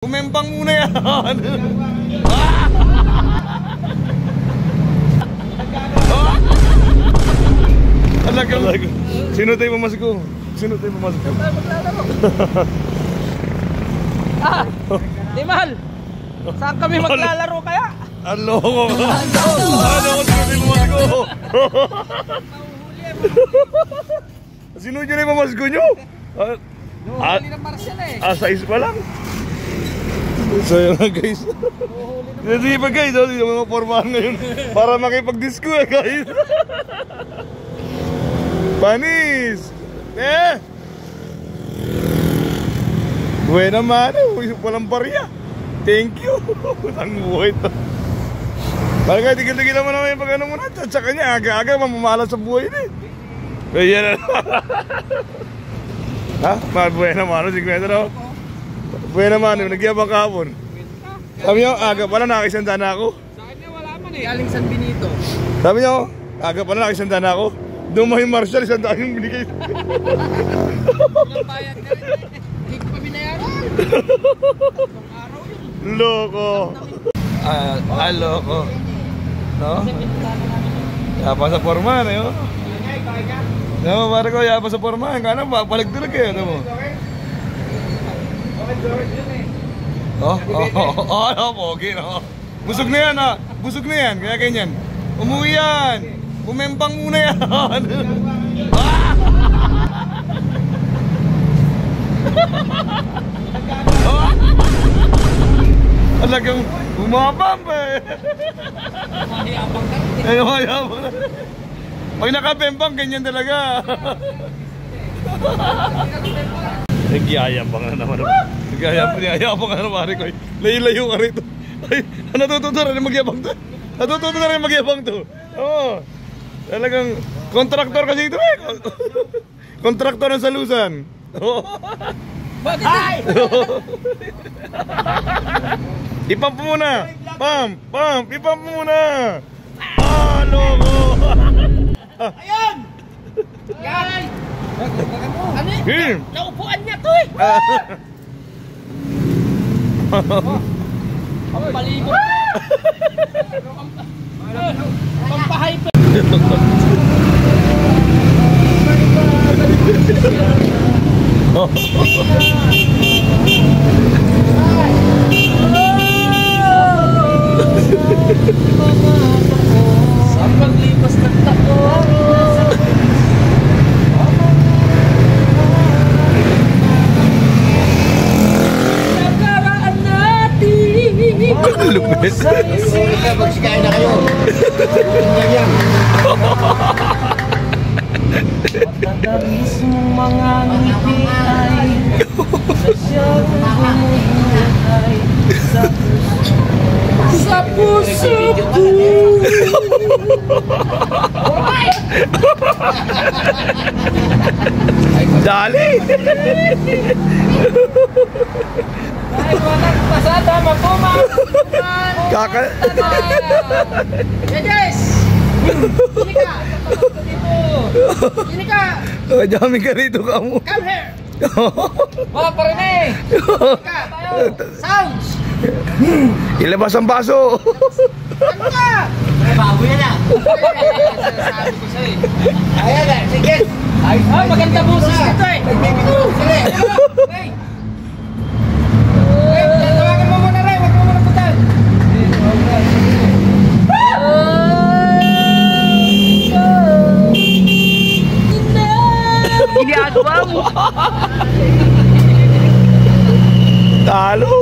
Umembang muna yan. Alaga. Sino tayo pamasko? Sino tayo pamasko? Dimal! Saan kami maglalaro kaya? Aloko! Aloko, sino tayo pamasko? Sino nyo na yung pamasko nyo? Nuhuli ng Marcel eh. Size pa lang. So yun nga guys. Sige pa guys, hindi mo mapormahan ngayon para makipag-disco guys. Panis! Buhay naman, walang barya. Thank you. Ang buhay to. Parang tigil-tigil naman naman yung pag-ano mo na. At sa kanya, aga-aga mamamalas sa buhay na eh. Kaya na. Ha? Buhay naman, si Kwento na. Buhay naman, nagyabang kahapon. Sabi nyo, aga pala nakakisanda na ako. Sa kanya wala man eh, Aling San Benito. Sabi nyo, aga pala nakakisanda na ako. Dumayo yung Marshall, isang daan yung binigay. Walang bayad ka rin eh. Hindi ko pa binayaran. Itong araw yun. Loko. Loko. No? Yapa sa forma na yun. No, pare ko, yapa sa forma. Kano, papalag tulog kayo. Ano mo? Pogi no. Busog na yan ha. Busog na yan, kaya ganyan. Umuwi yan. Umembang muna yan. Alagang umabang pa eh. Mahiyabang ka rin eh. Ay, mahiyabang na. Pag nakabembang, ganyan talaga. Nagyayabang na naman. Nagyayabang na naman pare ko. Layo-layo ka rito. Ay, natututo na rin magyabang to. Natututo na rin magyabang to. Oo. Talagang kontraktor kasi ito eh. Kontraktor ng salusan. Oo. Bakit ay? Ipump muna. Pump. Ipump muna. Loko. Ayun! Yan! Ano yun? Naupuan niya to eh! Ang palibot! Pampahype! Sa paglipas ng taon nakaraan natin. Lupit. Magsikain na kayo. Matatamis mong mga ngiti ay nasyang bumubuhay sa puso ko. Dali! Dahil walang pasada, magkumang! Kaka... Yes! Sini ka! Sini ka! Dami ka rito ka mo. Come here! Mga parine! Sini ka! Tayo! Sounds! Ilabas ang baso! Ano ka? Bago yan ah. Sabi ko sa'yo eh. Ayan na, sige. Maganda boses nito eh. Nagbibigyo. Sige. Hey! Hey, tawagan mo muna rin. Huwag mo muna putal. Ginagawa mo. Talo!